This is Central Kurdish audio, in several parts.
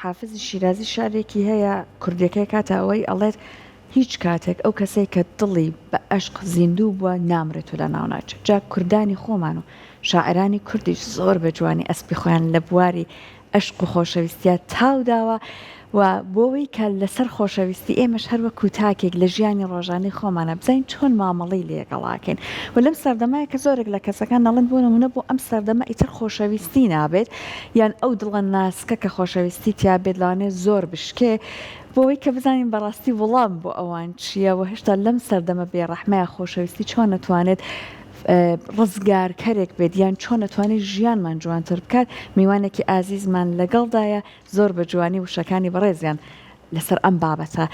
حافزی شیرازی شارێکی هەیە کوردەکەی کاتە ئەوەی ئەڵێت هیچ کاتێک ئەو کەسەی کە دڵی بە عەشق زیندوو بووە نامرێت و لە ناو ناچێت. جا کوردانی خۆمان و شاعرانی کوردیش زۆر بە جوانی ئەسپی خۆیان لە بواری عەشق و خۆشەویستیە تاو داوە و بۆەوەی کە لەسەر خۆشەویستی ئێمەش هەروە کوتاکێک لە ژیانی ڕۆژانەی خۆمانە بزین چۆن مامەڵەی لێگەڵاکەین و لەم سەردەمایە کە زۆرێک لە کەسەکان نەڵێن بۆ نمونە بۆ ئەم سەردەمە ئیتر خۆشەویستی نابێت یان ئەو دڵە ناسکە کە خۆشەویستی تیا بێت لەوانێ زۆر بشکێ بۆەوەی کە بزانین بەڕاستی وەڵام بۆ ئەوان چییە و هێشتا لەم سەردەمە بێڕەحمەیە خۆشەویستی چۆن نەتوانێت ڕزگارکەرێک بێت یان چۆن نەتوانێت ژیانمان جوانتر بکات. میوانێکی ئازیزمان لەگەڵدایە زۆر بە جوانی وشەکانی بەڕێزیان لەسەر ئەم بابەتە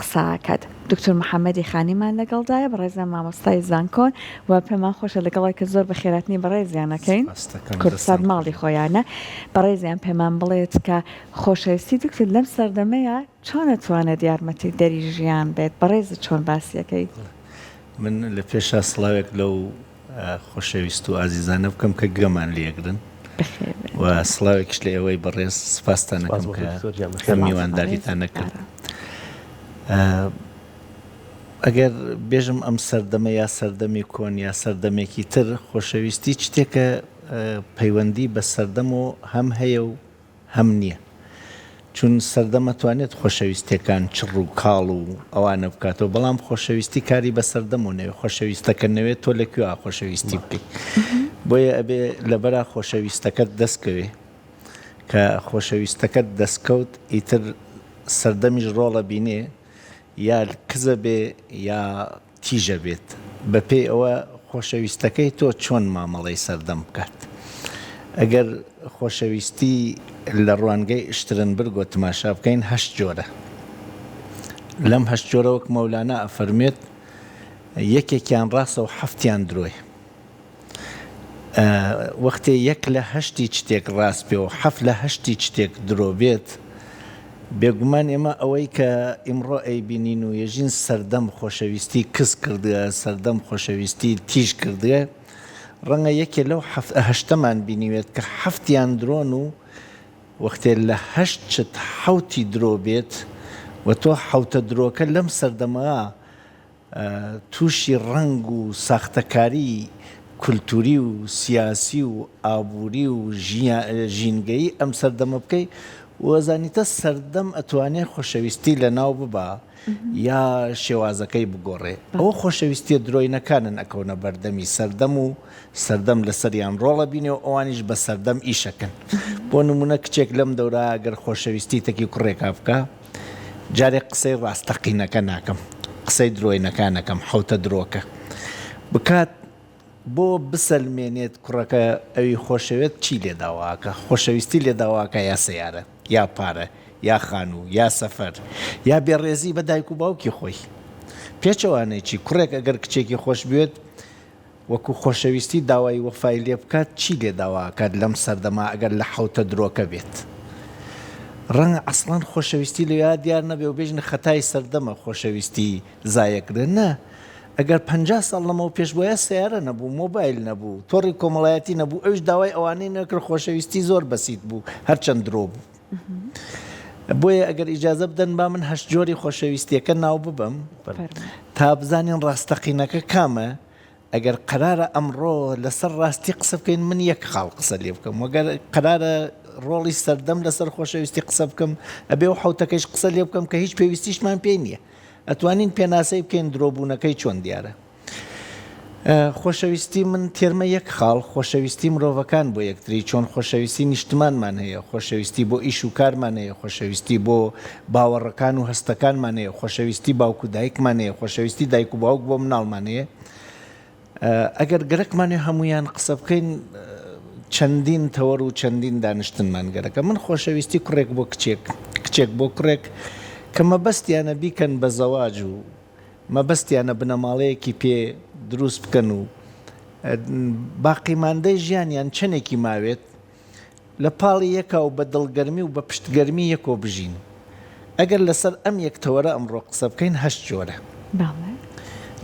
قساکات. دکتۆر محەممەدی خانیمان لەگەڵدایە بەڕێزیان مامۆستای زانکۆن و پێمان خۆشە لەگەڵی کە زۆر بە خێراتنی بەڕێزیانەکەین کوردستان ماڵی خۆیانە بەڕێزیان پێمان بڵێت کە خۆشەویستی دکتۆر لەم سەردەمەیە چۆن نەتوانێت یارمەتی دەری ژیان بێت بەڕێز چۆن باسیەکەی. من لە پێشا سڵاوێک لەو خۆشەویست و ئازیزانە بکەم کە گەمان لێگرن و سڵاوێکش لە ئەوەی بەڕێز سپاسانەکەم کە میوانداریتان نەکرد. ئەگەر بێژم ئەم سەردەمە یا سەردەمی کۆن یا سەردەمێکی تر خۆشەویستی شتێکە پەیوەندی بە سەردەم و هەم هەیە و هەم نییە. چون سەردەمە توانێت خۆشەویستەکان چڕ و کاڵ و ئەوانە بکاتەوە بەڵام خۆشەویستی کاری بە سەردەم و نەوێت خۆشەویستەکە نەوێت تۆ لەکوێ خۆشەویستی بکەیت. بۆیە ئەبێ لەبەرا خۆشەویستەکەت دەستکەوێ کە خۆشەویستەکەت دەستکەوت ئیتر سەردەمیش ڕۆڵە بینێ یا کزە بێ یا تیژە بێت بە پێی ئەوە خۆشەویستەکەی تۆ چۆن مامەڵەی سەردەم بکات. ئەگەر خۆشەویستی لە ڕوانگەی شترنبرگ و تماشا بکەین 8 جۆرە. لەم 8 جۆرە وەک مەولانا ئەفەرمێت یەکێکیان ڕاستە و 7یان درۆی. وەختێ 1 لە 8 شتێک ڕاست پێ و 7 لە 8 شتێک درۆ بێت بێگومان ئێمە ئەوەی کە ئیمڕۆ ئەیبینین و یەژین سەردەم خۆشەویستی کس کردووە سەردەم خۆشەویستی تیژ کردووە ڕەنگە یەکێ لەو 8ەمان بینیوێت کە 7یان درۆن و وەختێ لە 8 چت 7 درۆ بێت و تۆ 7 درۆکە لەم سەردەمەوە تووشی ڕنگ و ساختەکاری کولتوری و سیاسی و ئابووری و ژینگەی ئەم سەردەمە بکەی وەزانیتە سەردەم ئەتوانێت خۆشەویستی لە ناو ببا یا شێوازەکەی بگۆڕێ. ئەوە خۆشەویستیە درۆینەکانن ئەکەونە بەردەمی سەردەم و سەردەم لە سەریان ڕۆڵە بینێ و ئەوانیش بە سەردەم ئیشەکەن. بۆ نمونە کچێک لەم دەورە ئەگەر خۆشەویستی تەکی کوڕێکا بکە جارێک قسەی ڕاستەقینەکە ناکەم قسەی درۆینەکانەکەم 7 درۆکە بکات بۆ بسەلمێنێت کوڕەکە ئەوی خۆشەوێت چی لێداواکە خۆشەویستی لێداواکە یا سیارە یا پارە یا خانوو یا سەفەر یا بێڕێزی بە دایک و باوکی خۆی. پێچەوانێکی کوڕێک ئەگەر کچێکی خۆش بێت وەکو خۆشەویستی داوای وەفای لێ بکات چی لێداواکات لەم سەردەما ئەگەر لە 7 درۆکە بێت. ڕەنگە ئەسڵان خۆشەویستی لە یا دیار نەبێ و بێژنە خەتای سەردەمە خۆشەویستی زایەکردن نە. ئەگەر 50 ساڵ لەمەوە پێش بۆیە سیارە نەبوو مۆبایل نەبوو تۆڕی کۆمەڵایەتی نەبوو ئەوش داوای ئەوانەی نەکرد خۆشەویستی زۆر بەسیت بوو هەرچەند درۆ بوو. بۆیە ئەگەر ئیجازە بدەن با من 8 جۆری خۆشەویستیەکە ناو ببەم تا بزانین ڕاستەقینەکە کامە. ئەگەر قرارە ئەمڕۆ لەسەر ڕاستی قسە بکەین من یەک خاڵ قسە لێ بکەم وەگەر قرارە ڕۆڵی سەردەم لەسەر خۆشەویستی قسە بکەم ئەبێ و 7ەکەیش قسە لێ بکەم کە هیچ پێویستیشمان پێی نییە ئەتوانین پێناسەی بکەین درۆبوونەکەی چۆن دیارە. خۆشەویستی من تێرمە یەک خاڵ خۆشەویستی مرۆڤەکان بۆ یەکتری چۆن خۆشەویستی نیشتمانمان هەیە خۆشەویستی بۆ ئیش و کارمان هەیە خۆشەویستی بۆ باوەڕەکان و هەستەکانمان هەیە خۆشەویستی باوکو دایکمان هەیە خۆشەویستی دایک و باوک بۆ مناڵمان هەیە. ئەگەر گەرەکمانێ هەمویان قسە بکەین چەندین تەوەر و چەندین دانیشتنمان گەرەکە. من خۆشەویستی کوڕێک بۆ کچێک بۆ کوڕێک کە مەبەستیانە بیکەن بە زەواج و مەبەستیانە بنەماڵەیەکی پێ دروست بکەن و باقیماندەی ژیانیان چەندێکی ماوێت لە پاڵی یەکە و بە دڵگەرمی و بە پشتگەرمی یەکۆ بژین. ئەگەر لەسەر ئەم یەکتەوەرە ئەمڕۆ قسە بکەین 8 جۆرە.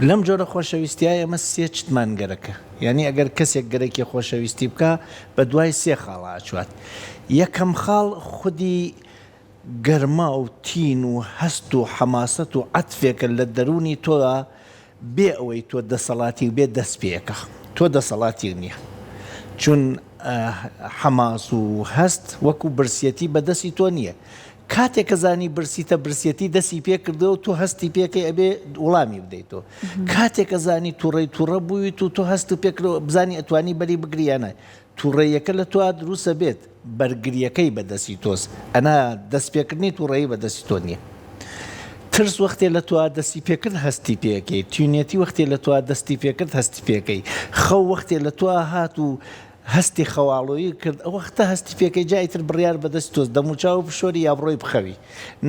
لەم جۆرە خۆشەویستیە ئەمە 3 چتمان گەرەکە یعنی ئەگەر کەسێک گەرەکی خۆشەویستی بکە بە دوای 3 خاڵ ئاچوات. یەکەم خاڵ خودی گەرما و تین و هەست و حەماسەت و عەتفێکە لە دەرونی تۆدا بێ ئەوەی تۆ دەسەڵاتی بێ دەست پێەکە تۆ دەسەڵاتی نییە چون حەماس و هەست وەکو برسیەتی بەدەستی تۆ نییە کاتێکە زانی برسیتە برسیەتی دەستی پێ کردەوە تۆ هەستی پێکەی ئەبێ وڵامی بدەیتەوە کاتێکە زانی تووڕێی تووڕە بوویت و تۆ هەست پێکرەوە بزانی ئەتوانی بەری بگریانە تووڕێیەکە لە تۆ دروستە بێت بەرگریەکەی بەدەستی تۆس ئەنا دەست پێکردنی تووڕێی بەدەستی تۆ نییە ترس وەختێ لە تۆ دەستی پێکرد هەستی پێەکەی تونێتی وەختێ لە تۆ دەستی پێکرد هەستی پێەکەی خەو وەختێ لە تۆ هات و هەستی خەواڵۆیی کرد ئەو وەختە هەستی پێکەی جایتر بڕیار بەدەست تۆز دەموچاو و پشۆری یا بڕۆی بخەوی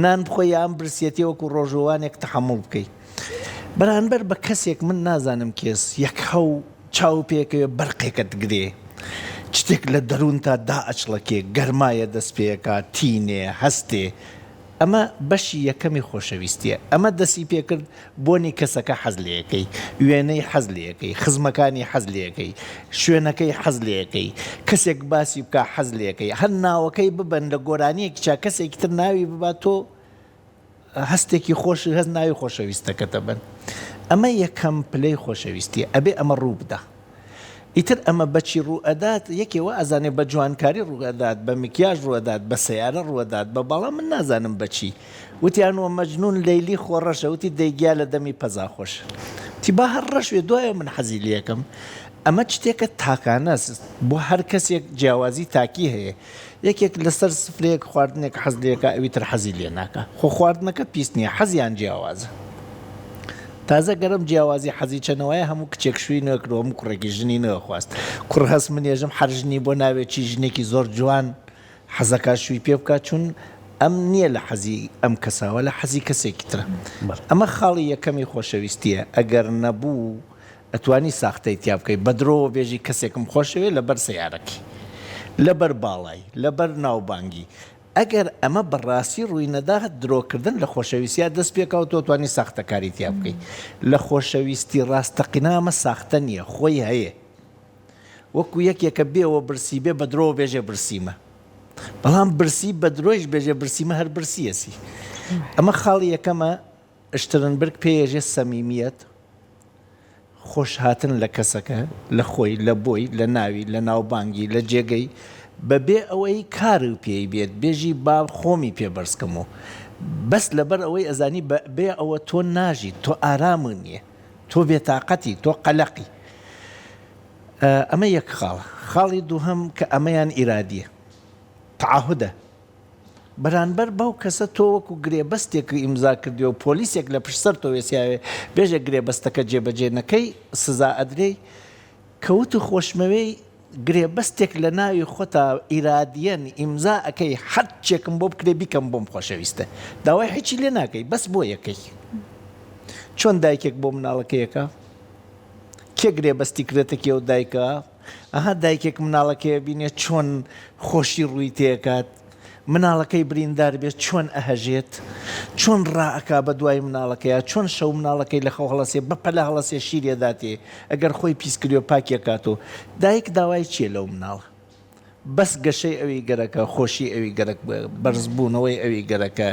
نان بخۆی یان برسیەتی وەکو ڕۆژەوانێک تەحەموڵ بکەیت بەرامبەر بە کەسێک من نازانم کێس یەک هەو چاو پێکەوێ بەرقێکە دگرێ شتێک لە دەروون تا دائەچڵەکێ گەرمایە دەست پێەکە تینێ هەستێ ئەمە بەشی یەکەمی خۆشەویستیە ئەمە دەستی پێکرد بۆنی کەسەکە حەز لەکەی وێنەی حەز لەکەی خزمەکانی حەز لەکەی شوێنەکەی حەز لەکەی کەسێک باسی بکە حەز لەکەی هەر ناوەکەی ببەن لە گۆرانیەکی چا کەسێکی تر ناوی ببات تۆ هەستێکی خۆش هەست ناوی خۆشەویستەکەتە بن ئەمە یەکەم پلەی خۆشەویستی ئەبێ ئەمە ڕوو بدە ئیتر ئەمە بەچی ڕوئەدات یەکێوە ئەزانێ بە جوانکاری ڕوئەدات بە مکیاژ ڕوئەدات بە سەیارە ڕوئەدات بە بەڵام من نازانم بەچی وتیانوە مەجنون لەیلی خۆڕەشە وتی دەیگیا لە دەمی پەزا خۆش تی با هەر ڕەشوێ دوایە من حەزی لەکەم ئەمە شتێکە تاکانە بۆ هەر کەسێک جیاوازی تاکی هەیە یەکێک لەسەر سفرەیەک خواردنێک حەز لەکە ئەوی تر حەزی لێ ناکە خۆ خواردنەکە پیس نییە حەزیان جیاوازە تازە گەرم جیاوازی حەزی چەنەوەیە هەموو کچێک شووی نەکرۆم کوڕێکی ژنی نەخواست کوڕ هەست منێژم هەرژنی بۆ ناوێکی ژنێکی زۆر جوان حەزەکە شووی پێ بکات چون ئەم نییە لە حەزی ئەم کەساوە لە حەزی کەسێکی ترە ئەمە خاڵی یەکەمی خۆشەویستیە ئەگەر نەبوو ئەتوانی ساختەی تیا بکەیت بە درۆوە بێژی کەسێکم خۆشەوێ لەبەر سەیارەکی لەبەر باڵای لەبەر ناوبانگی ئەگەر ئەمە بەڕاستی ڕووی نەداهت درۆکردن لە خۆشەویستیا دەست پێکەوە تۆ توانی ساختەکاری تیا بکەیت لە خۆشەویستی ڕاستەقینامە ساختە نییە خۆی هەیە وەکو یەکێکە بێەوە برسی بێ بە درۆ بێژێ برسیمە بەڵام برسی بە درۆیش بێژێ برسیمە هەر برسیەسی ئەمە خاڵی یەکەمە شترنبرگ پێژێ سەمیمیەت خۆش هاتن لە کەسەکە لە خۆی لە بۆی لە ناوی لە ناوبانگی لە جێگەی بەبێ ئەوەی کار و پێی بێت بێژی با خۆمی پێ بەرزکەم و بەس لەبەر ئەوەی ئەزانی بێ ئەوە تۆ ناژی تۆ ئارامون نییە تۆ بێتاقەتی تۆ قەلەقی ئەمە یەک خاڵی دووهەم کە ئەمەیان ئیرادیە تعاهودە بەرانبەر بەو کەسە تۆ وەکو گرێبەستێک ئیمزا کردی و پۆلیسێک لە پشتسەر تۆ وێسیاوێ بێژە گرێبەستەکە جێبەجێ نەکەی سزا ئەدرێی کەوت خۆشمەوەی گرێبەستێک لە ناوی خۆتا ئیرادیەن ئیمزا ئەەکەی هەر چێکم بۆ بکرێ بیکەم بۆم خۆشەویستە داوای هیچی لێ ناکەی بەس بۆ یەکەی چۆن دایکێک بۆ مناڵەکەیەکە کێ گرێبەستی کرێتە کێو دایکە ئەها دایکێک مناڵەکەیە بینێ چۆن خۆشی ڕووی تێکات مناڵەکەی بریندار بێت چۆن ئەهەژێت چۆن ڕائەکا بە دوای مناڵەکەیە چۆن شەو مناڵەکەی لە خەو هەڵەسێ بەپەلە هەڵەسێ شیرێداتێ ئەگەر خۆی پیسکردی پاکێکاتەوە دایک داوای چیە لەو مناڵە بەس گەشەی ئەوی گەرەکە خۆشی ئەوی گەرەک بەرزبوونەوەی ئەوی گەرەکە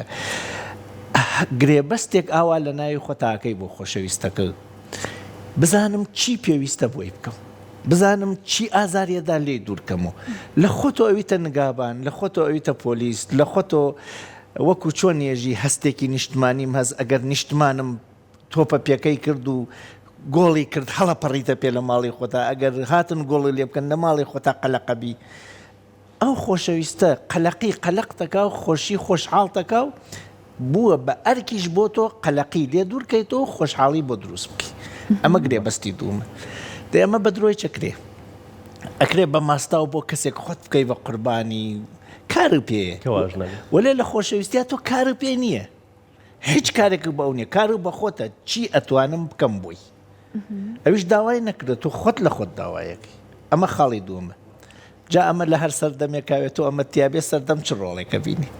گرێبەستێک ئاوا لە ناوی خۆتاکەی بۆ خۆشەویستەکە بزانم چی پێویستە بۆی بکەم بزانم چی ئازاریەدا لێ دوورکەمەوە لە خۆتۆ ئەویتە نگابان لە خۆتۆ ئەویتە پۆلیس لە خۆتۆ وەکو چۆن نێژی هەستێکی نیشتمانیم هەز ئەگەر نیشتمانم تۆپە پێکەی کرد و گۆڵی کرد هەڵە پەڕیتە پێ لە ماڵی خۆتا ئەگەر هاتن گۆڵی لێ بکەن لە ماڵی خۆتا قەلەقەبی ئەو خۆشەویستە قەلەقی قەلەقتەکە و خۆشی خۆشحاڵتەکە و بووە بە ئەرکیش بۆ تۆ قەلەقی لێ دوورکەیتەوە خۆشحاڵی بۆ دروست بکەی ئەمە گرێبەستی دوومە دە ئەمە بە درۆی چەکرێ ئەکرێ بە ماستا و بۆ کەسێک خۆت بکەی بە قوربانی کار پێ وەلێ لە خۆشەویستیا تۆ کار پێ نییە هیچ کارێک بەو نییە کار بە خۆتە چی ئەتوانم بکەم بووی ئەویش داوای نەکرێت و خۆت لە خۆت داوایەکەی ئەمە خاڵی دوومە جا ئەمە لە هەر سەردەمێکاوێت و ئەمە تیابێ سەردەم چ ڕۆڵێکە بینی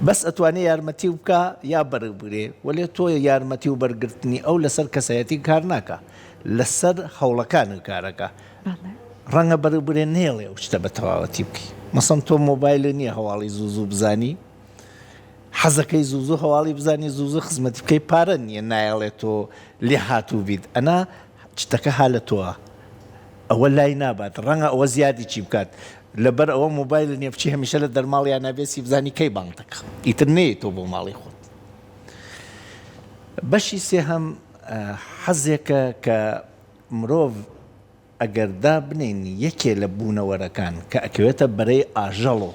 بەس ئەتوانێ یارمەتی بکە یا بەرەبرێ وەلێ تۆ یارمەتی و بەرگرتنی ئەو لەسەر کەسایەتی کار ناکە لەسەر هەوڵەکانی کارەکە ڕەنگە بەرەبرێ نێڵێ و شتە بە تەواوەتی بکەی مەسەڵەن تۆ مۆبایل نییە هەواڵی زوو بزانی حەزەکەی زوو هەواڵی بزانی زوو خزمەتی بکەی پارە نییە نایڵێت تۆ لێ هاتوو بیت ئەنا شتەکە ها لە تۆوە ئەوە لای نابات ڕەنگە ئەوە زیادی چی بکات لەبەر ئەوە مۆبایل لە نێفچی هەمیشە لە دەرماڵیان نابێسی بزانی کەی بانگتەکە ئیتر نەیە تۆ بۆ ماڵی خۆت. بەشی سێهەم حەزێکە کە مرۆڤ ئەگەردا بنین یەکێ لە بوونەوەرەکان کە ئەکەوێتە بەرەی ئاژەڵۆ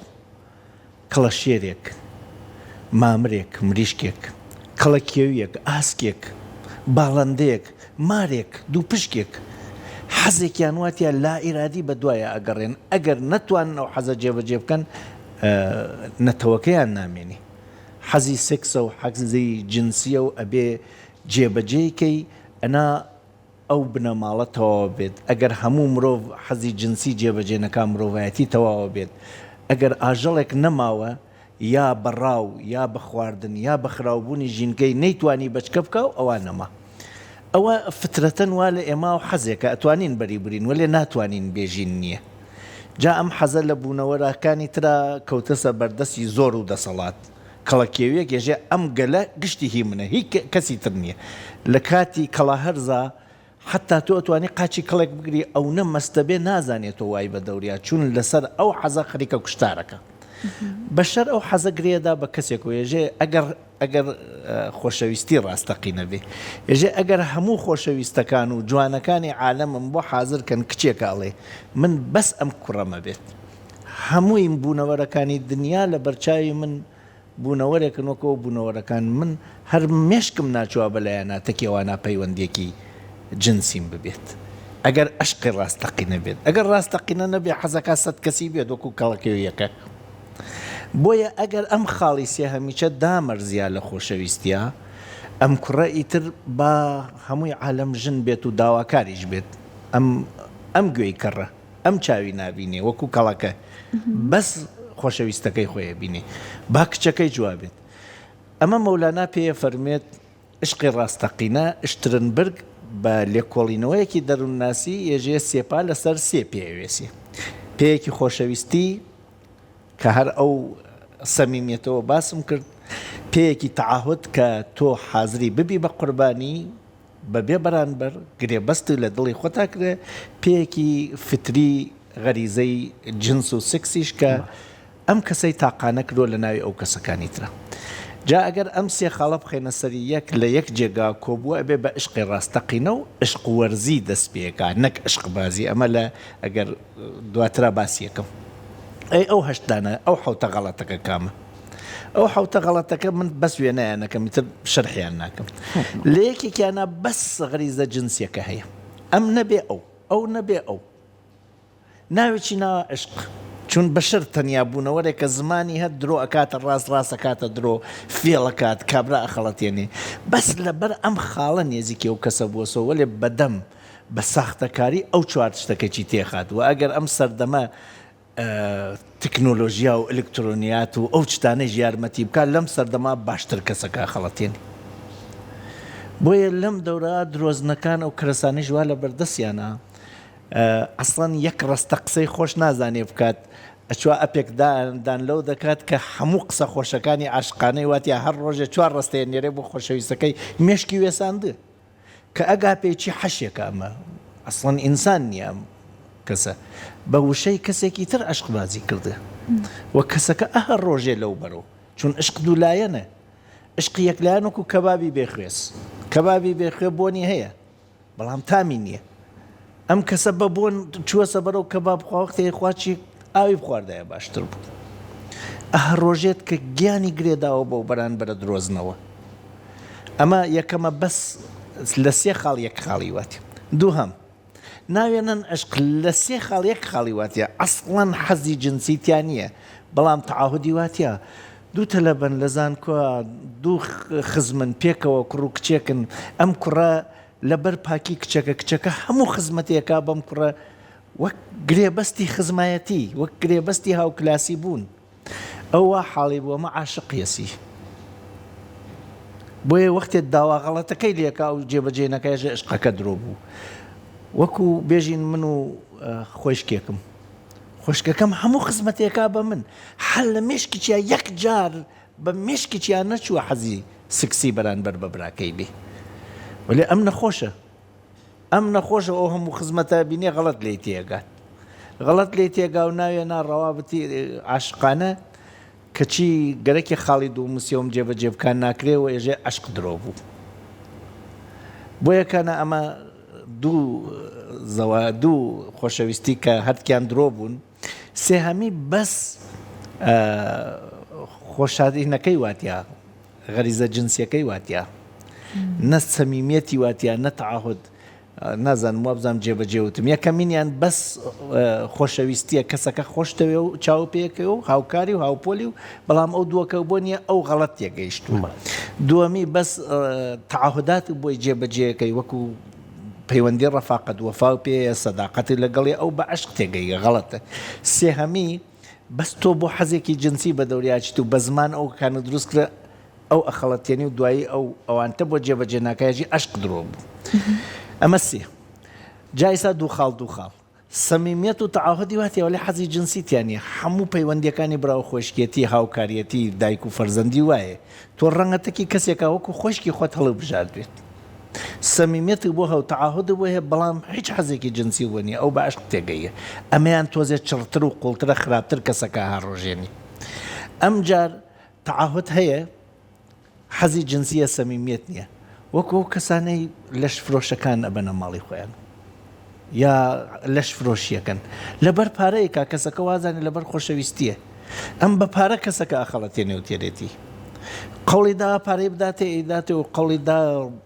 کڵەشێرێک مامرێک مریشکێک کڵە کێویەک ئاسکێک باڵندەیەک مارێک دوو پشکێک حەزێکیان واتە لا ئیرادی بە دوایە ئەگەڕێن ئەگەر نەتوان ئەو حەزە جێبەجێ بکەن نەتەوەکەیان نامێنی حەزی سێکسە و حەزی جنسیە و ئەبێ جێبەجێیکەی ئەنا ئەو بنەماڵە تەواوە بێت ئەگەر هەموو مرۆڤ حەزی جنسی جێبەجێ نەکا مرۆڤایەتی تەواوە بێت ئەگەر ئاژەڵێک نەماوە یا بەڕاو یا بە خواردن یا بە خراوبوونی ژینگەی نەیتوانی بەچکە بکە و ئەوان نەما ئەوە فترەتەن وا لە ئێمە و حەزێکە ئەتوانین بەری برین وەلێ ناتوانین بێژین نییە جا ئەم حەزە لە بوونەوەراکانی ترا کەوتەسە بەردەستی زۆر و دەسەڵات کەڵەکێویەک ێژێ ئەم گەلە گشتی هی منە هیچ کەسی تر نییە لە کاتی کەڵا هەرزە حتا تۆ ئەتوانی قاچی کڵێک بگری ئەو نە مەستەبێ نازانێتەوە وای بە دەوریا چون لەسەر ئەو حەزە خەریکە کوشتارەکە بەشەر ئەو حەزە گرێدا بە کەسێک و ێژێ ئەگەر خۆشەویستی ڕاستەقینە بێ ێژێ ئەگەر هەموو خۆشەویستەکان و جوانەکانی عالەمم بۆ حازرکەن کچێکاڵێ من بەس ئەم کوڕەمە بێت هەمووی بوونەوەرەکانی دنیا لە بەرچاوی من بوونەوەرێکن وەکەوە بوونەوەرەکان من هەر مێشکم ناچوە بەلایەنە تەکێوانە پەیوەندێکی جنسیم ببێت ئەگەر عشقی ڕاستەقینە بێت ئەگەر ڕاستەقینە نەبێ حەزەکە سەد کەسی بێت وەکو کەڵەکێویەکە بۆیە ئەگەر ئەم خاڵی سێ هەمیچە دامەرزیە لە خۆشەویستیە ئەم کوڕە ئیتر با هەمووی عالەم ژن بێت و داواکاریش بێت ئەم گوێی کەڕە ئەم چاوی نابینێ وەکو کەڵەکە بەس خۆشەویستەکەی خۆیە بینێ با کچەکەی جوابێت ئەمە مەولانا پێیە فەرمێت عشقی ڕاستەقینە شترنبرگ بە لێکۆڵینەوەیەکی دەروونناسی ێژێ سێپا لەسەر سێ پێوێسی پێیەکی خۆشەویستی کە هەر ئەو سەمیمیەتەوە باسم کرد پێیەکی تەعاهود کە تۆ حازری ببی بە قوربانی بەبێ بەرانبەر گرێبەستی لە دڵی خۆتا کرێ پێیەکی فتری غەریزەی جنس و سکسیش کە ئەم کەسەی تاقانە کردۆ لە ناوی ئەو کەسەکانی ترە جا ئەگەر ئەم سێ خاڵە بخێنە سەری یەک لە یەک جێگا کۆبووە ئەبێ بە عشقی ڕاستەقینە و عشق وەرزی دەست پێکا نەک عشق بازی ئەمە لە ئەگەر دواترا باسی یەکەم ئەی ئەو هەشتانە ئەو حوتە غەڵەتەکە کامە ئەو حوتە غەڵەتەکە من بەس وێنەیانەکەم تر شەرحیان ناکەم لە یەکێکیانە بەس غەریزە جنسیەکە هەیە ئەم نەبێ ئەو نەبێ ئەو ناوێکی ناوە عشق چون بەشەر تەنیا بوونەوەرێکە زمانی هەر درۆ ئەکاتە ڕاستەکاتە درۆ فێڵەکات کابرا ئەخەڵەتێنێ بەس لەبەر ئەم خاڵە نێزیکی ئەو کەسە بووەسەوە لێ بەدەم بە ساختەکاری ئەو چوار شتەکەی تێخات و ئەگەر ئەم سەردەمە تکنۆلۆژیا و ئەلکترۆنیات و ئەو چتانەی یارمەتی بکات لەم سەردەما باشتر کەسەکە خەڵەتێنی بۆیە لەم دەورە درۆزنەکان ئەو کرەسانەی ژوا لە بەردەستیانە ئەسڵەن یەک ڕستە قسەی خۆش نازانێ بکات ئەچوا ئەپێکدان لەو دەکات کە هەموو قسە خۆشەکانی عاشقانەی واتیا هەر ڕۆژێ چوار ڕستەیە نێرێ بۆ خۆشەویستەکەی مێشکی وێساندە کە ئەگاپێکی حەشێکە ئەمە ئەسڵەن ئینسان نییە کەسە بە وشەی کەسێکی تر عشقبازی کردە وە کەسەکە ئەهەر ڕۆژێ لەو بەرەوە چون عشق دوولایەنە عشقی یەکلایەن وەکو کەبابی بێخوێس کەبابی بێخوێ بۆنی هەیە بەڵام تامی نییە ئەم کەسە بە بۆن چووەسە بەرەو کەباب خواوەختەیە خواچی ئاوی بخواردایە باشتر بوو ئەهەر ڕۆژێت کە گیانی گرێداوە بۆ بەرانبەرە درۆزنەوە ئەمە یەکەمە بەس لە سێ خاڵ یەک خاڵی واتی دووهەم ناوێنن عشق لە سێ خاڵ یەک خاڵی واتە ئەسڵەن حەزی جنسیتیان نییە بەڵام تەعاهودی واتە دوو تەلەبەن لە زانکۆ دوو خزمن پێکەوە کوڕ و کچێکن ئەم کوڕە لەبەر پاکی کچەکە هەموو خزمەتێکا بەم کوڕە وەک گرێبەستی خزمایەتی وەک گرێبەستی هاوکلاسی بوون ئەوە حاڵی بووە مە عاشقیەسی بۆیە وەختێ داوا غەڵەتەکەی لێکا و جێبەجێ نەکایژە عشقەکە درۆ بوو وەکو بێژین من و خۆشکێکم خۆشکەکەم هەموو خزمەتێکا بە من هەل لە مێشکیچیا یەک جار بە مشکێکیان نەچووە حەزی سکسی بەرامبەر بە براکەی بێ ولی ئەم نەخۆشە ئەو هەموو خزمەتە بینێ غەڵەت لێی تێگات غەڵەت لێی تێگا و ناوێ ڕەوابەتی عاشقانە کەچی گەرەکی خاڵی دوو موسیۆم جێبەجێ بکان ناکرێەوە ێژێ عشق درۆ بوو بۆ یەکانە ئەمە دوو خۆشەویستی کە هەرتکیان درۆ بوون سێهەمی بەس خۆشادینەکەی واتیا غەریزە جنسیەکەی واتیا نە سەمیمێتی واتیا نە تەعاهود نازانم وابزانم جێبەجێوتم یەکەمینیان بەس خۆشەویستیە کەسەکە خۆشتەوێ و چاو پێکەوە و هاوکاری و هاوپۆلی و بەڵام ئەو دووەکە بۆ نییە ئەو غەڵەت تێگەیشتووە دووەمی بەس تەعاهودات بۆی جێبەجێەکەی وەکو پەیوەندی ڕەفاقەت وەفا و پێ سەداقەتی لەگەڵی ئەو بە عشق تێگەیە غەڵەتە سێهەمی بەس تۆ بۆ حەزێکی جنسی بە دەوریاچیت و بە زمان ئەو کانە دروست کرا ئەو ئەخەڵەتێنی و دوایی ئەوانتە بۆ جێبەجێ ناکایژی عشق درۆ بوو ئەمە سێ جایسا دوو خاڵ سەمیمیەت و تەعاهودی واتیەوە لە حەزی جنسیتیانە هەموو پەیوەندیەکانی براو خۆشکێتی هاوکاریەتی دایک و فەرزەندی وایە تۆ ڕەنگەتەکی کەسێکە وەکو خۆشکی خۆت هەڵە بژاردوێت سەمیمیەت بۆ هەو تەعاهود بۆ هەیە بەڵام هیچ حەزێکی جنسی وەنیە ئەو بە عشق تێگەیە ئەمەیان تۆزێ چڕتر و قوڵترە خراپتر کەسەکە هاڕۆژێنی ئەم جار تەعاهود هەیە حەزی جنسیە سەمیمیەت نییە وەکو ئەو کەسانەی لەش فرۆشەکان ئەبەنە ماڵی خۆیان یا لەش فرۆشیەکەن لەبەر پارەیەکە کەسەکە وازانێ لەبەر خۆشەویستیە ئەم بە پارە کەسەکە ئاخەڵەتێنێ و تێرێتی قەڵیدا پارەی بداتێ ئەیداتێ و قەڵیدا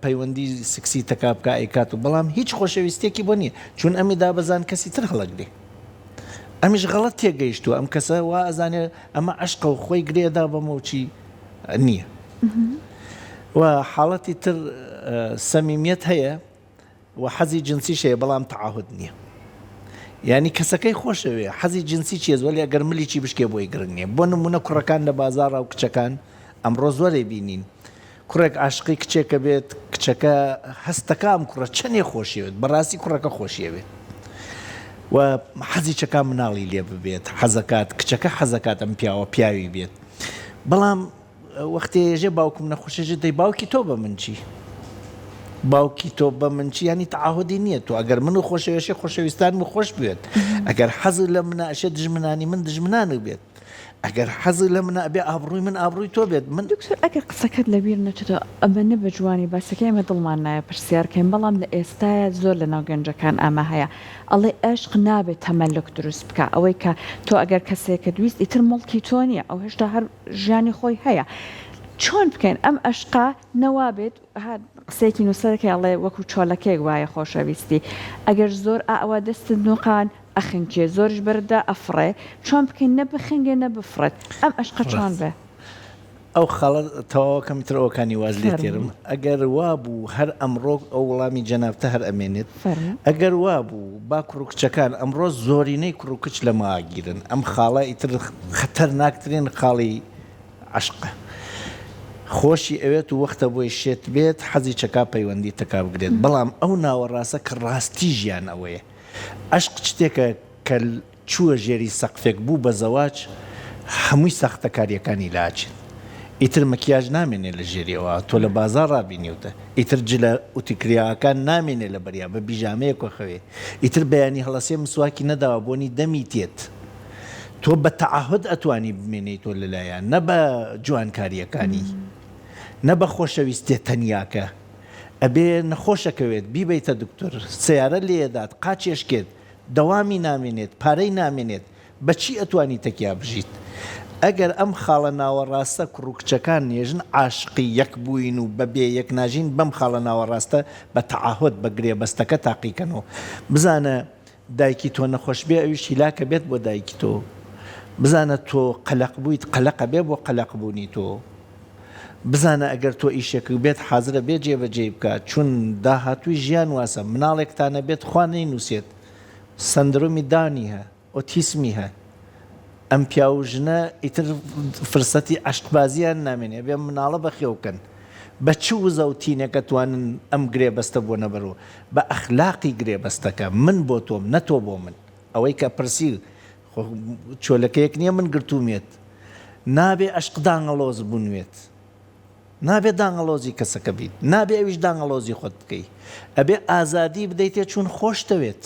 پەیوەندی سکسی تەکا بکە ئەیکات و بەڵام هیچ خۆشەویستێکی بۆ نییە چون ئەمیدا بەزان کەسی تر هەڵەگرێ ئەمیش غەڵەت تێگەیشتووە ئەم کەسە وا ئەزانێ ئەمە عشقە و خۆی گرێدا بەمەوچی نییە و حاڵەتی تر سەمیمیەت هەیە و حەزی جنسی شەیە بەڵام تەعاهود نییە یعنی کەسەکەی خۆشەوێ حەزی جنسی چیە وەلی ئەگەر ملیی بشکێ بۆی گرنگ نییە بۆ نمونە کوڕەکان لە بازاڕا و کچەکان ئەمڕۆ زۆرێ بینین کوڕێک عاشقی کچێکە بێت کچەکە هەستەکە ئەم کوڕە چەندێ خۆشیێت بەڕاستی کوڕەکە خۆشیەوێت و حەزی چەکە مناڵی لێ ببێت حەزەکات کچەکە حەزەکات ئەم پیاوە پیاوی بێت بەڵام وەختێژێ باوکم نەخۆشێژە دەی باوکی تۆ بە من چی باوکی تۆ بە من چی ینی تەعاهودی نییە تۆ ئەگەر من و خۆشەوێشی خۆشەویستان و خۆش بێت ئەگەر حەزی لە منە ئەشێ دژمنانی من دژمنانە بێت ئەگەر حەزی لە منە ئەبێ ئابڕووی من ئابڕووی تۆ بێت من دکتۆر ئەگەر قسەکەت لەبیر نەچێتەوە ئەمە نە بە جوانی باسەکەی ئەمە دڵمان نایە پرسیارکەین بەڵام لە ئێستاە زۆر لە ناو گەنجەکان ئەمە هەیە ئەڵێ عشق نابێت تەمەلک دروست بکە ئەوەی کە تۆ ئەگەر کەسێکە دویست ئیتر مڵکی تۆ نییە ئەو هێشتا هەر ژیانی خۆی هەیە چۆن بکەین ئەم عشقا نەوابێت قسێکی نووسەرەکە ئەڵێ وەکو چۆلەکەیەک وایە خۆشەویستی ئەگەر زۆر ئەوە دەستت نوقان ئەخنکێ زۆرش بەردا ئەفڕێ چۆن بکەین نەبخنگێ نەبفرێت ئەم عشقە چۆن بێ ئەو خاڵە تەواوەکەم تر ئەوکانی واز لێ تێرم ئەگەر وابوو هەر ئەمڕۆ ئەو وڵامی جەنابتە هەر ئەمێنێت ئەگەر وابوو با کوڕکچەکان ئەمڕۆ زۆرینەی کوڕکچ لە ماگیرن ئەم خاڵە ئیتر خەتەر ناکترین خاڵی عشقە خۆشی ئەوێت و وەختە بۆی شێت بێت حەزی چەکا پەیوەندی تەکا بگرێت بەڵام ئەو ناوەڕاستە کە ڕاستی ژیان ئەوەیە عشق شتێکە کە چووە ژێری سەقفێک بوو بە زەواج هەمووی سەختەکاریەکانی لاچێت ئیتر مەکیاژ نامێنێ لە ژێریەوە تۆ لە بازار ڕابینیوتە ئیتر جلە ئوتیکریاکان نامێنێ لە بەریا بە بیژامەیە کۆخەوێ ئیتر بەیانی هەڵەسێ مسواکی نەداوە بۆنی دەمی تێت تۆ بە تەعاهود ئەتوانی بمێنیت تۆ لەلایەن نە بە جوانکاریەکانی نە بە خۆشەویستێت تەنیاکە ئەبێ نەخۆشەکەوێت بیبیتە دکتۆر سیارە لێدات قاچێشکێت دەوامی نامێنێت پارەی نامێنێت بەچی ئەتوانی تەکیا بژیت ئەگەر ئەم خاڵە ناوەڕاستە کوڕکچەکان نێژن عاشقی یەک بووین و بەبێ یەک ناژین بەم خاڵە ناوەڕاستە بە تەعاهود بە گرێبەستەکە تاقیکەنەوە بزانە دایکی تۆ نەخۆش بێ ئەویش هیلاکە بێت بۆ دایکی تۆ بزانە تۆ قەلق بوویت قەلەقە بێ بۆ قەلق بوونی تۆ بزانە ئەگەر تۆ ئیشێک بێت حازرە بێ جێبەجێ بکات چون داهاتووی ژیان واسە مناڵێکتانە بێت خوا نەینووسێت سندرومی دانی هە ئۆتیسمی هە ئەم پیاوژنە ئیتر فرسەتی عشقبازیان نامێنێ بێ مناڵە بەخێوکەن بە چ وزە و تینێکە توانن ئەم گرێبەستە بۆ نەبەرەوە بە ئەخلاقی گرێبەستەکە من بۆ تۆم نەتۆ بۆ من ئەوەی کە پرسی چۆلەکەیەک نییە من گرتوومێت نابێ عشق داڭەڵۆز بوونوێت نابێ داڭەڵۆزی کەسەکە بیت نابێ ئەویش داڭەڵۆزی خۆت بکەی ئەبێ ئازادی بدەیتێ چون خۆش دەوێت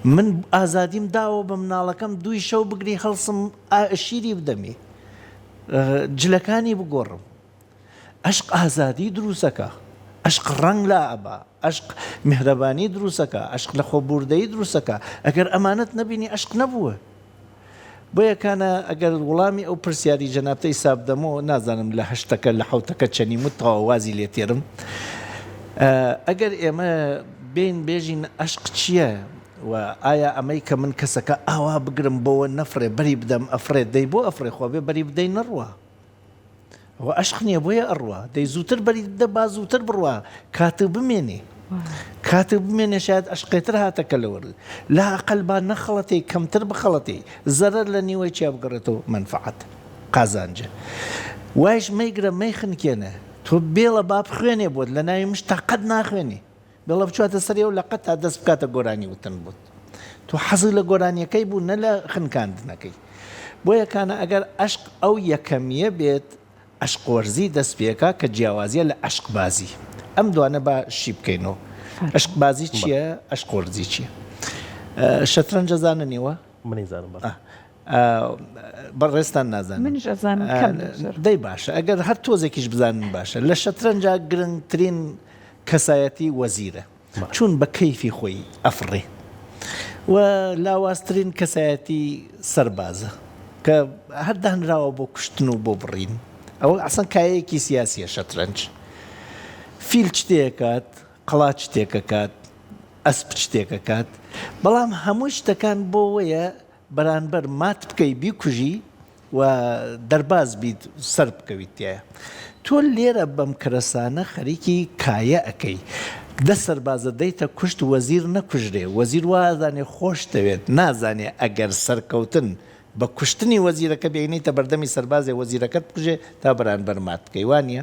من ئازادیم داوە بە مناڵەکەم دوی شەو بگری هەڵسم شیری بدەمێ جلەکانی بگۆڕم عشق ئازادی دروستەکە عشق ڕنگ لا ئەبا عشق میهرەبانی دروستەکە عشق لە خۆبوردەیی دروستەکە ئەگەر ئەمانەت نەبینی عشق نەبووە بۆیە کانە ئەگەر وەڵامی ئەو پرسیاری جەنابتەی سابدەمەوە نازانم لە هەشتەکە لە حوتەکە چەنیمت تەواوازی لێ تێرم ئەگەر ئێمە بین بێژین عشق چییە و ئایا ئەمەی کە من کەسەکە ئاوا بگرم بۆەوە نەفرێ بەری بدەم ئەفرێت دەی بۆ ئەفرێ خۆ بێ بەری بدەی نەڕوە و عشق نییە بۆیە ئەڕوە دەی زووتر بەری دە با زووتر بڕوە کاتە بمێنێ کاتە بمێنێ شاید عشقێتر هاتەکە لەوەرد لا ئەقەلبان نەخەڵەتی کەمتر بخەڵەتی زەرەر لە نیوەی چیا بگەڕێتەوە منفعەت قازانجە وایش مەیگرە مەی خنکێنە تۆ بێڵە با بخوێنێ بۆت لە ناوی مش تاقەت ناخوێنی بێڵە بچواتە سەرێ و لە قەت تا دەست بکاتە گۆرانی وتن بوت تۆ حەزی لە گۆرانیەکەی بوو نە لە خنکاندنەکەی بۆیە کانە ئەگەر عشق ئەو یەکەمیە بێت عشق وەرزی دەست پێکە کە جیاوازیە لە عشق بازی ئەم دوانە بە شی بکەینەوە عشق بازی چییە عشق وەرزی چییە شەترەنج ئەزاننیوە منیزانم بەڕێستان نازانم دەی باشە ئەگەر هەر تۆزێکیش بزانن باشە لە شەترەنجا گرنگترین کەسایەتی وەزیرە چون بە کەیفی خۆی ئەفڕێ و لاوازترین کەسایەتی سەربازە کە هەر دانراوە بۆ کوشتن و بۆ بڕین ئەوە ئەسەن کایەیەکی سیاسیە شەترەنج فیل شتێکات قەڵات شتێکەکات ئەسپ شتێکەکات بەڵام هەموو شتەکان بۆوەیە بەرانبەر مات بکەی بیکوژی و دەرباز بیت سەر بکەویت تایە تۆ لێرە بەم کەرەسانە خەریکی کایە ئەەکەی دە سەربازە دەیتە کوشت وەزیر نەکوژرێ وەزیر وازانێ خۆش دەوێت نازانێ ئەگەر سەرکەوتن بە کوشتنی وەزیرەکە بێنیتە بەردەمی سەربازێ وەزیرەکەت بکوژێ تا بەرانبەر مات بکەی وانە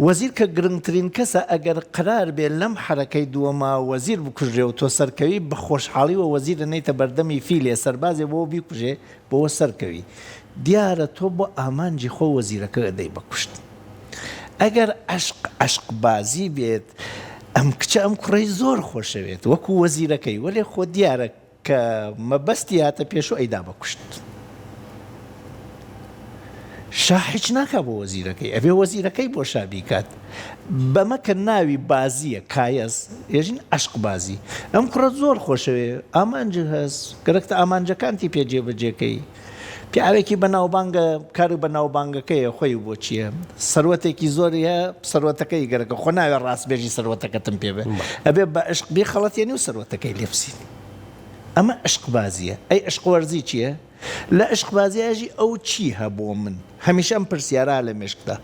وەزیر کە گرنگترین کەسە ئەگەر قرار بێ لەم حرەکەی دووەما وەزیر بکوژێ و تۆ سەرکەوی بە خۆشحاڵی و وەزیرە نەیتە بەردەمی فیلێ سەربازێ بۆ بیکوژێ بۆەوە سەرکەوی دیارە تۆ بۆ ئامانجی خۆ وەزیرەکە دەی بەکوشت ئەگەر عشق بازی بێت ئەم کچە ئەم کوڕەی زۆر خۆشەوێت وەکو وەزیرەکەی وەلێ خۆ دیارە کە مەبەستی هاتە پێش و ئەیدا بەکوشت شاه هیچ ناکا بۆ وەزیرەکەی ئەبێ وەزیرەکەی بۆ شابیکات بەمە کە ناوی بازیە کایەس ێژین عشق بازی ئەم کوڕە زۆر خۆشەوێ ئامانج هەست گەرەکتە ئامانجەکانتی پێجێبەجێکەی پیاوێکی بەناوبانگە کار بەناوبانگەکەیە خۆی بۆ چییە سەروەتێکی زۆریە سەروەتەکەی گەرەکە خۆ ناوێ ڕاستبێژی سەروەتەکەتم پێ بێ ئەبێ بە عشق بێ خەڵەتێنی و سەروەتەکەی لێبسین ئەمە عشق بازیە ئەی عشق وەرزی چییە لە عشق بازیاژی ئەو چی هەبوو من هەمیشە ئەم پرسیارا لە مێشکدا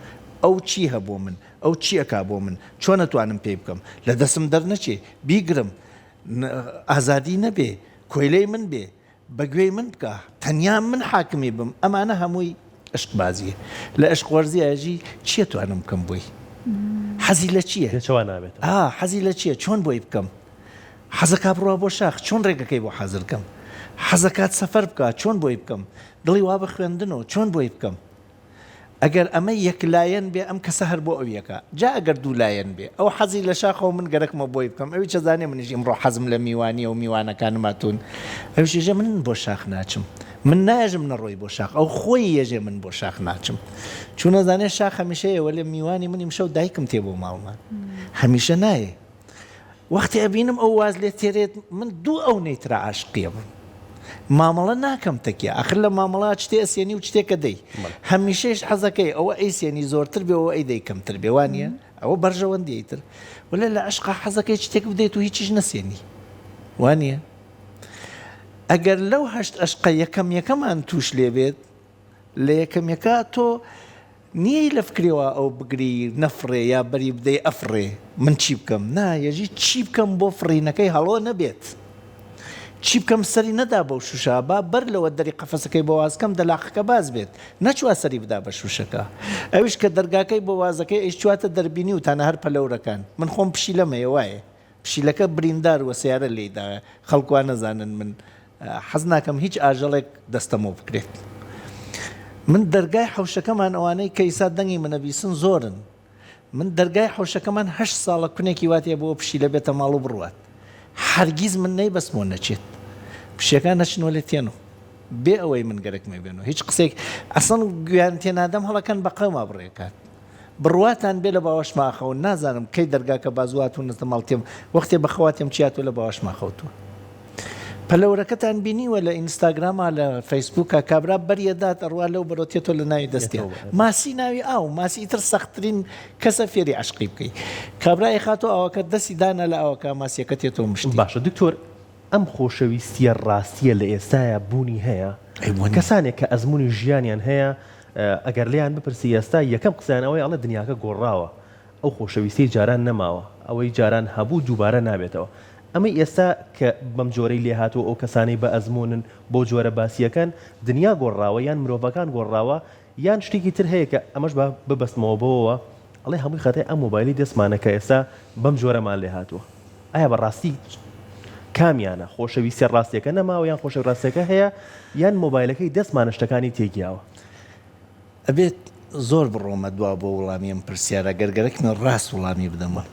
ئەو چی هەبوو من ئەو چیەکا بۆ من چۆن نەتوانم پێی بکەم لە دەسم دەرنەچێ بیگرم ئازادی نەبێ کۆیلەی من بێ بەگوێی من بکە تەنیا من حاکمی بم ئەمانە هەمووی عشق بازیە لە عشق وەرزیاژی چیە توانم بکەم بۆی حەزی لە چییە حەزی لە چییە چۆن بۆی بکەم حەزەکە بڕوا بۆ شاخ چۆن ڕێگەکەی بۆ حەزرکەم حەزەکات سەفەر بکە چۆن بۆی بکەم دڵی وا بە خوێندنەوە چۆن بۆی بکەم ئەگەر ئەمە یەکلایەن بێ ئەم کەسە هەر بۆ ئەو یەکە جا ئەگەر دوولایەن بێ ئەو حەزی لە شاخەوە من گەرەکمە بۆی بکەم ئەوی چەزانێ منیش ئەمڕۆ حەزم لە میوانی و میوانەکانماتون ئەوشێژە من بۆ شاخ ناچم من ناژم نەڕۆی بۆ شاخ ئەو خۆی یێژێ من بۆ شاخ ناچم چون نەزانێ شاخ هەمیشەیەوە لێ میوانی منیم شەو دایکم تێ بۆ ماڵمان هەمیشە نایە وەختی ئەبینم ئەو واز لێ تێرێت من دوو ئەو نەیترا عاشقیە بم مامەڵە ناکەم تەکیە ئاخر لە مامەڵات شتێ ئەسێنی و شتێکە دەی هەمیشەش حەزەکەی ئەوە ئەیسێنی زۆرتر بێ ئەوە ئەی دەی کەمتر بێ وانە ئەوە بەرژەوەندیتر وەلێ لە عشقا حەزەکەی شتێک بدەیت و هیچیش نەسێنی وانە ئەگەر لەو هەشت عشقە یەکەمان توش لێ بێت لە یەکەمەکە تۆ نییە لە فکرێەوە ئەو بگری نەفڕێ یا بەری بدەی ئەفڕێ من چی بکەم نایەژی چی بکەم بۆ فڕینەکەی هەڵۆ نەبێت چی بکەم سەری نەدا بەو شوشە با بەر لەوە دەری قەفەسەکەی بۆ وازکەم دەلاقەکە باز بێت نەچوە سەری بدا بە شوشەکە ئەویش کە دەرگاکەی بۆ وازەکەی ئەیش چواتە دەربینی و تانە هەر پەلەورەکان من خۆم پشی لەمەیە وایە پشیلەکە بریندار وە سیارە لێدا خەڵکوان نەزانن من حەز ناکەم هیچ ئاژەڵێک دەستەمەوە بکرێت من دەرگای حەوشەکەمان ئەوانەی کەیسا دەنگی منەبیسن زۆرن من دەرگای حەوشەکەمان 8 ساڵە کونێکی واتێ بۆ پشی لە بێتە ماڵ و بڕوات هەرگیز من نەیبەستمۆ نەچێت پشیەکان نەچنەوە لێ تێنەوە بێ ئەوەی من گەرەکمە بێنەوە هیچ قسێک ئەسڵ گویان تێنادەم هەڵەکەن بە قەوما بڕێکات بڕواتان بێ لە باوەش ماخەوە نازانم کەی دەرگاکە بازوات و نەتە ماڵتێم وەختێ بەخەواتێم چیاتۆ لە باوەش ماخەوتووە پەلەورەکەتان بینیوە لە ئینستاگرامە لە فەیسبووکە کابرا بەریەدات ئەڕوا لەو بەرۆتێتۆ لە ناوی دەستێ ماسی ناوی ئاو ماسی ئیتر سەختترین کەسە فێری عشقی بکەی کابرای خاتۆ ئەوەکە دەستی دانا لە ئەوەکە ماسیەکە تێتەوە مشتی باشە دکتۆر ئەم خۆشەویستیە ڕاستیە لە ئێستاە بوونی هەیە کەسانێک کە ئەزمموی ژیانیان هەیە ئەگەر لیان بپرسی ئێستا یەکەم قسانەوەی ئەڵە دنیاکە گۆڕاوە ئەو خۆشەویستی جاران نەماوە ئەوەی جاران هەبوو دووبارە نابێتەوە ئەمە ئێستا کە بەم جۆرەی لێ هاتووە ئەو کەسانەی بە ئەزمونن بۆ جۆرە باسیەکان دنیا گۆڕاوە یان مرۆڤەکان گۆڕاوە یان شتێکی تر هەیە کە ئەمەش ببەستمەوە بەوە ئەڵێ هەمووی خەتای ئەم مۆبایلی دەستمانە کە ئێستا بەم جۆرەمان لێ هاتووە ئایا بەڕاستی کامیانە خۆشەویستی ڕاستیەکە نەماوە یان خۆشە ڕاستیەکە هەیە یان مۆبایلەکەی دەستمانە شتەکانی تێگیاوە ئەبێت زۆر بڕۆمە دوا بۆ وڵامی ئەم پرسیارە گەرگەرەکمە ڕاست وڵامی بدەمە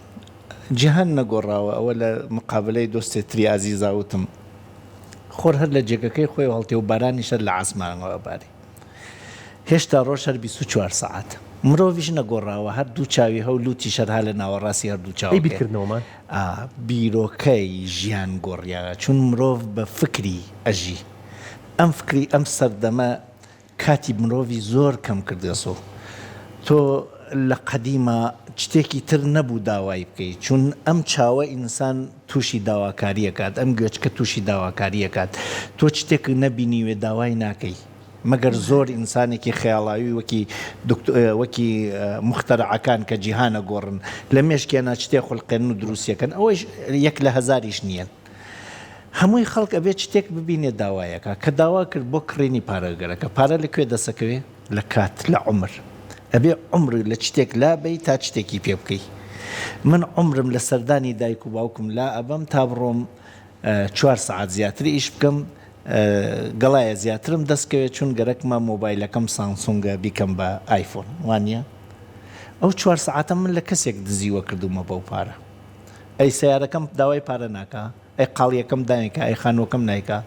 جیهان نەگۆڕاوە ئەوە لە مقابلەی دۆستێتری ئازیزاوتم خۆر هەر لە جێگەکەی خۆی هەڵتێ و بارانی شەر لە عاسمانەوە باری هێشتا ڕۆژ هەر 24 سەعات مرۆڤیش نەگۆڕاوە هەر دوو چاوی هەولوتی شەرها لە ناوەڕاستی هەردوو چاوی بیرکردنەوەمان بیرۆکەی ژیان گۆڕیاوە چون مرۆڤ بە فکری ئەژی ئەم فکری ئەم سەردەمە کاتی مرۆڤی زۆر کەم کردێسەوە تۆ لە قەدیمە شتێکی تر نەبوو داوای بکەیت چون ئەم چاوە ئینسان تووشی داواکاریەکات ئەم گوێچکە تووشی داواکاریەکات تۆ شتێک نەبینیوێ داوای ناکەی مەگەر زۆر ئینسانێکی خەیاڵاوی وەکی مختەرعەکان کە جیهانە گۆڕن لە مێشکیانە شتێ خوڵقێن و دروستیەکەن ئەوەی یەک لە هەزاریش نییە هەمووی خەڵک ئەبێت شتێک ببینێت داوایەکە کە داوا کرد بۆ کڕینی پارەگەرەکە پارە لەکوێ دەسەکەوێ لە کات لە عمر ئەبێ عمر لە شتێک لا بەی تا شتێکی پێ بکەی من عمرم لە سەردانی دایک و باوکم لا ئەبەم تا بڕۆم 4 سعات زیاتر ئیش بکەم گەڵایە زیاترم دەستکەوێت چون گەرەکمە مۆبایلەکەم سامسونگە بیکەم بە ئایفۆن وانە ئەو 4 سعاتە من لە کەسێک دزیوە کردومە بەو پارە ئەی سیارەکەم داوای پارە ناکە ئەی قاڵیەکەم دایکە ئەی خانۆکەم نایکە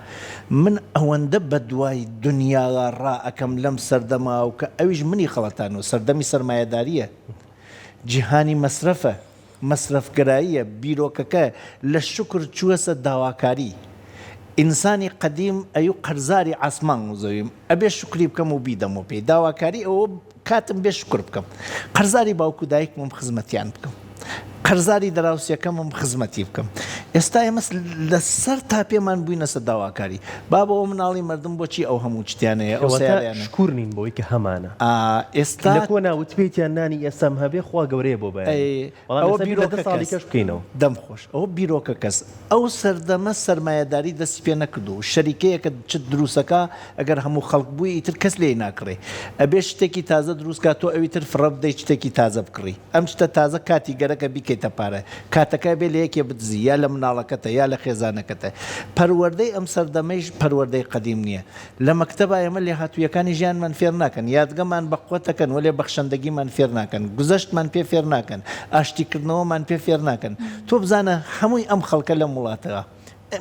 من ئەوەندە بە دوای دنیاغا ڕائەکەم لەم سەردەما و کە ئەویش منی خەڵەتانەوە سەردەمی سەرمایەداریە جیهانی مەسرەفە مەسرەفگراییە بیرۆکەکە لە شکر چووەسە داواکاری ئینسانی قەدیم ئەو قەرزاری ئاسمان و زەویم ئەبێ شکری بکەم و بیدەمەوە پێی داواکاری ئەوە کاتم بێ شکر بکەم قەرزاری باوکو دایکمم خزمەتیان بکەم قەرزاری دراوسەکەمم خزمەتی بکەم ئێستا ئێمە لەسەر تا پێمان بووینەسە داواکاری بابەوە مناڵی مردم بۆچی ئەو هەموو شتیانەیە ئەو سیارەیانە شکور نین بۆی کە هەمانە ئێستا لە کۆ ناوتپێتیان نانی ئێستام هەبێ خوا گەورەیە بۆ ئەوە بیرۆکە ساڵیکەش بکەینەوە دەم خۆش ئەو بیرۆکە کەس ئەو سەردەمە سەرمایەداری دەستی پێ نەکردو شەریکەیەکە چ دروستەکە ئەگەر هەموو خەڵک بووی ئیتر کەس لێ ناکڕێ ئەبێ شتێکی تازە دروستکە تۆ ئەوی تر فڕە بدەیت شتێکی تازە بکڕی ئەم شتە تازە کاتی گەرەکە بیکەیتە پارە کاتەکە بێ لە یەکێ بدزی یا لە مناڵەکەتە یا لە خێزانەکەتە پەروەردەی ئەم سەردەمەیش پەروەردەی قەدیم نییە لە مەکتەبە ئێمە لێ هاتوویەکانی ژیانمان فێر ناکەن یادگەمان بە قوتەکەن وەلێ بەخشەندەگیمان فێر ناکەن گوزەشتمان پێ فێر ناکەن ئاشتیکردنەوەمان پێ فێر ناکەن تۆ بزانە هەمووی ئەم خەڵکە لە وڵاتەوە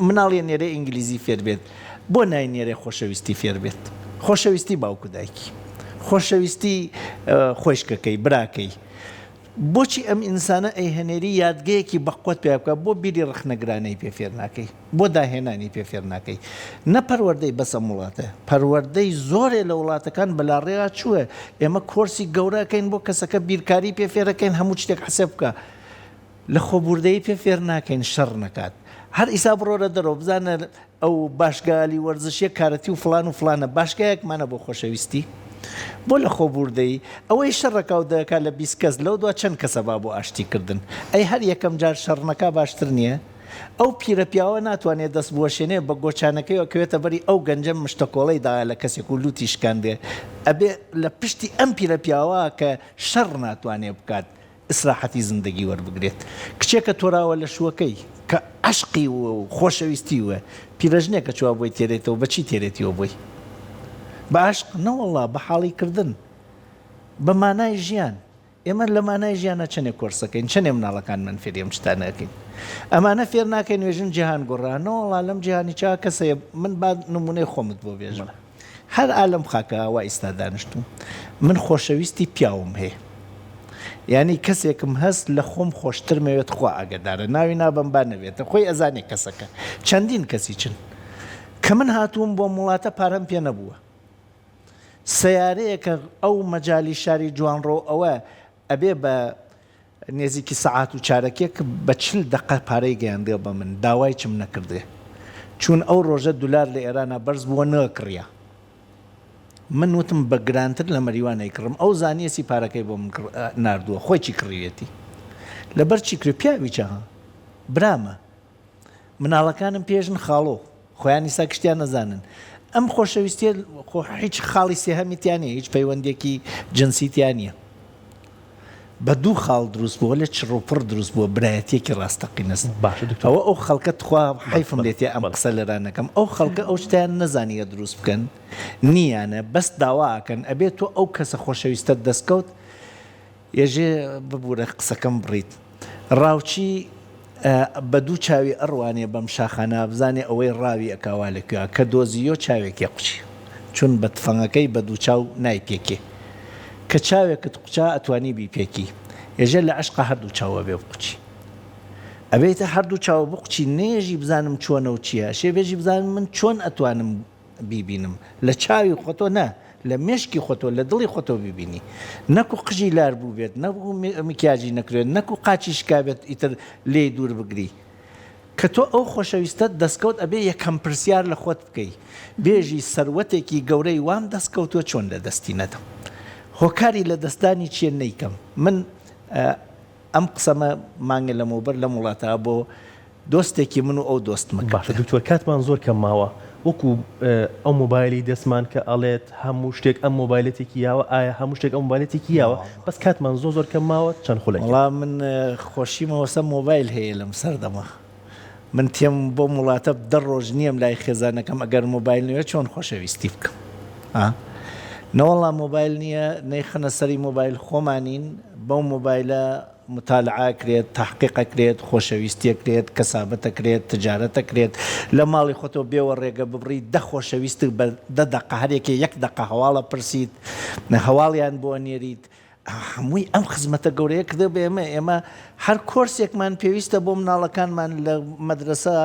مناڵی نێرە ئینگلیزی فێر بێت بۆ نای نێرە خۆشەویستی فێر بێت خۆشەویستی باوکو دایکی خۆشەویستی خۆشکەکەی براکەی بۆچی ئەم ئینسانە ئەیهێنێری یادگەیەکی بەقوت پێ بکە بۆ بیری ڕخنەگرانەی پێ فێر ناکەی بۆ داهێنانی پێ فێر ناکەی نە پەروەردەی بەسە وڵاتە پەروەردەی زۆرێ لە وڵاتەکان بەلاڕێیا چووە ئێمە کۆرسی گەورەکەین بۆ کەسەکە بیرکاری پێ فێرەکەین هەموو شتێک حسێب بکە لە خۆبوردەی پێ فێر ناکەین شەڕ نەکات هەر ئیسا بڕۆرە دەرەوە بزانە ئەو باشگالی وەرزشیە کارەتی و فلانە باشگایەکمانە بۆ خۆشەویستی بۆ لە خۆبوردەی ئەوەی شەڕەکە و دەکات لە 20 کەس لەو دو چەند کەسە با بۆ ئاشتیکردن ئەی هەر یەکەم جار شەڕنەکە باشتر نییە ئەو پیرە پیاوە ناتوانێت دەست بۆشێنێ بە گۆچانەکەی وەکەوێتە بەری ئەو گەنجە مشتەکۆڵی دایا لە کەسێک و لوتی شکاندێ ئەبێ لە پشتی ئەم پیرە پیاوە کە شەڕ ناتوانێ بکات ئیسراحەتی زندگی وەربگرێت کچێکە تۆراوە لە شوەکەی کە عشقی و خۆشەویستی وە پیرەژنێکە چوە بۆی تێرێتەوە بەچی تێرێتیەوە بۆی بە عشق نەوەڵا بە حاڵیکردن بە مانای ژیان ئێمە لە مانای ژیانە چنێ کۆرسەکەین چنێ مناڵەکانمان فێریم شتانەکەین ئەمانە فێر ناکەین وێژن جیهان گۆڕانەوەڵا لەم جیهانی چا کەسەیە من با نمونەی خۆمت بۆ بێژم هەر ئالەم خاکە ئاوا ئیستا دانیشتوم من خۆشەویستی پیاوم هەیە یعنی کەسێکم هەست لە خۆم خۆشتر مەوێت خوا ئاگدارە ناوی نابم با نەوێتە خۆی ئەزانێ کەسەکە چەندین کەسی چن کە من هاتووم بۆ وڵاتە پارەم پێ نەبووە سیارەیە کە ئەو مەجای شاری جوانڕۆ ئەوە ئەبێ بە نێزیکی سەعات و چارەکێک بە 40 دقە پارەی گەیاندێ بە من داوای چم نەکردێ چون ئەو ڕۆژە دولار لە ئێرانە بەرز بووە نەکڕیا من وتم بە گرانتر لە مەریوانەی کڕم ئەو زانیەسی پارەکەی بۆ من ناردووە خۆی چی کڕیەتی لەبەر چی کرد پیاوی چاها برامە مناڵەکانم پێژن خاڵۆ خۆیانی سا کشتیان نەزانن ئەم خۆشەویستیە هیچ خاڵی سێهەمیتیانە هیچ پەیوەندێکی جنسیتیان نیە بە دوو خاڵ دروست بووە لە چڕۆپڕ دروست بووە برایەتێکی ڕاستەقینەست ئەوە ئەو خەڵکەت خوا حیفم لێتێ ئەم قسە لەرانەکەم ئەو خەڵکە ئەو شتیان نەزانیە دروست بکەن نییانە بەس داواکەن ئەبێت تۆ ئەو کەسە خۆشەویستە دەستکەوت ێژێ ببوورە قسەکەم بڕیت ڕاوچی بە دوو چاوی ئەڕوانێ بەم شاخانە بزانێ ئەوەی ڕاوی ئەکاوالێکە کە دۆزیۆ چاوێکی قوچی چون بە تفەنگەکەی بە دوو چاو نایپێکێ کە چاوێکت قوچا ئەتوانی بیپێکی ێژە لە عشقا هەردوو چاوە بێ بقوچی ئەبێتە هەردوو چاوە بقوچی نێژی بزانم چۆنە و چییە شێبێژی بزانم من چۆن ئەتوانم بیبینم لە چاوی خۆتۆ نە لە مێشکی خۆتۆ لە دڵی خۆتۆ ببینی نەکو قژی لار بوو بێت نەبوو مکیاجی نەکرێت نەکو قاچی شکابێت ئیتر لێ دوور بگری کە تۆ ئەو خۆشەویستە دەستکەوت ئەبێ یەکەم پرسیار لە خۆت بکەی بێژی سەروەتێکی گەورەی وام دەستکەوتوە چۆن لە دەستی نەدەم هۆکاری لە دەستانی چیە نیکەم من ئەم قسەمە مانگە لە مۆبەر لە وڵاتە بۆ دۆستێکی من و ئەو دۆستمە باشە دکتۆر کاتمان زۆر کەم ماوە وەکو ئەو مۆبایلی دەستمان کە ئەڵێت هەموو شتێک ئەم مۆبایلەتێکی یاوە ئایا هەموو شتێک ئەم مۆبایلەتێکی یاوە بەس کاتمان زۆر کەم ماوە چەند خولێک وڵام من خۆشیمەوەسە مۆبایل هەیە لەم سەردەما من تێم بۆ وڵاتە دە ڕۆژ نییەم لای خێزانەکەم ئەگەر مۆبایل نوێ چۆن خۆشەویستی بکەم نەوەڵا مۆبایل نییە نەیخەنە سەری مۆبایل خۆمانین بەو مۆبایلە مطالعە کرێت تحقیقەکرێت خۆشەویستیەکرێت کەسابەتەکرێت تجارەتەکرێت لە ماڵی خۆتۆ بێوە ڕێگە ببڕی دە خۆشەویست بە دە دقە هەرێکی یەک دقە هەواڵە پرسیت هەواڵیان بۆ نێریت هەمووی ئەم خزمەتە گەورەیە کردە بە ئێمە هەر کۆرسێکمان پێویستە بۆ مناڵەکانمان لە مەدرسە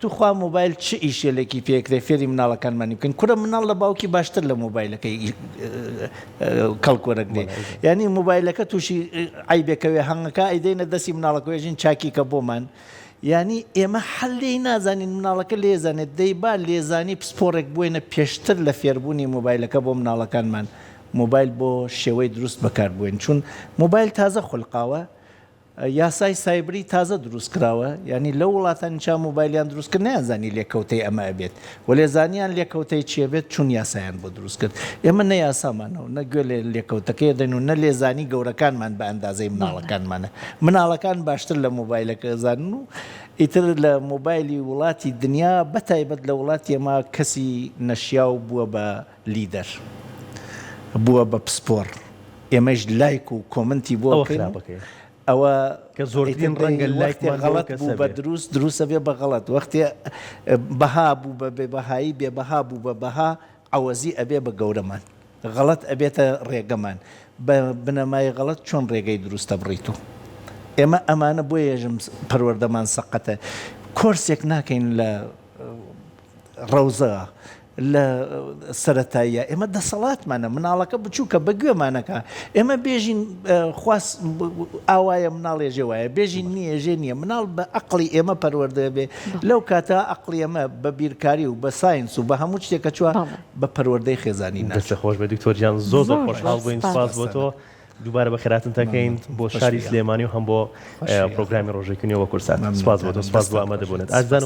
توخوا مۆبایل چ ئیشێلێکی پێکرێ فێری مناڵەکانمانی بکەن کورە مناڵ لە باوکی باشتر لە مۆبایلەکەی کەڵکۆرەگرێ یعنی مۆبایلەکە تووشی عیبێکەوێ هەنگەکە ئەیدەینە دەستی مناڵەکەوێژین چاکیکە بۆمان یعنی ئێمە هەڵێی نازانین مناڵەکە لێزانێت دەیبا لێزانی پسپۆڕێک بووینە پێشتر لە فێربوونی مۆبایلەکە بۆ مناڵەکانمان مۆبایل بۆ شێوەی دروست بەکاربووین چون مۆبایل تازە خولقاوە یاسای سایبری تازە دروست کراوە یعنی لە وڵاتانی چا مۆبایلیان دروست کرد نیانزانی لێکەوتەی ئەمە ئەبێت و لێزانیان لێکەوتەی چیە بێت چون یاسایان بۆ دروست کرد ئێمە نە یاسامانەوە نەگوێ لێ لێکەوتەکەی دەین و نە لێزانی گەورەکانمان بە ئەندازەی مناڵەکانمانە مناڵەکان باشتر لە مۆبایلەکە زانن و ئیتر لە مۆبایلی وڵاتی دنیا بەتایبەت لە وڵاتی ئێمە کەسی نەشیاو بووە بە لیدەر بووە بە پسپۆڕ ئێمەش لایک و کۆمنتی بۆ ئەوە کە زۆرترین ڕەنگە لایکمان غەڵەت بوو بە دروستە بێ بە غەڵەت وەختی بەها بوو بە بێبەهایی بێبەها بوو بە بەها عەوەزی ئەبێ بە گەورەمان غەڵەت ئەبێتە ڕێگەمان بە بنەمای غەڵەت چۆن ڕێگەی دروستە بڕیتو ئێمە ئەمانە بۆ یێژم پەروەردەمان سەقەتە کۆرسێک ناکەین لە ڕەوزە لە سەرەتاییە ئێمە دەسەڵاتمانە مناڵەکە بچووکە بە گوێمانەکە ئێمە بێژین خواست ئاوایە مناڵێژێ وایە بێژین نییە ژێ نییە مناڵ بە عەقڵی ئێمە پەروەردە بێ لەو کاتە عەقڵی ئێمە بە بیرکاری و بە ساینس و بە هەموو شتێکە چووە بە پەروەردەی خێزانی دەستە خۆش بە دکتۆر گیان زۆر خۆشحاڵ بووین سپاس بۆ تۆ دووبارە بەخێراتن تەکەین بۆ شاری سلێمانی و هەم بۆ پرۆگرامی ڕۆژێکونیەوە کورسات سپاس بۆ تۆ سپاس بۆ ئەمە دەبوونێت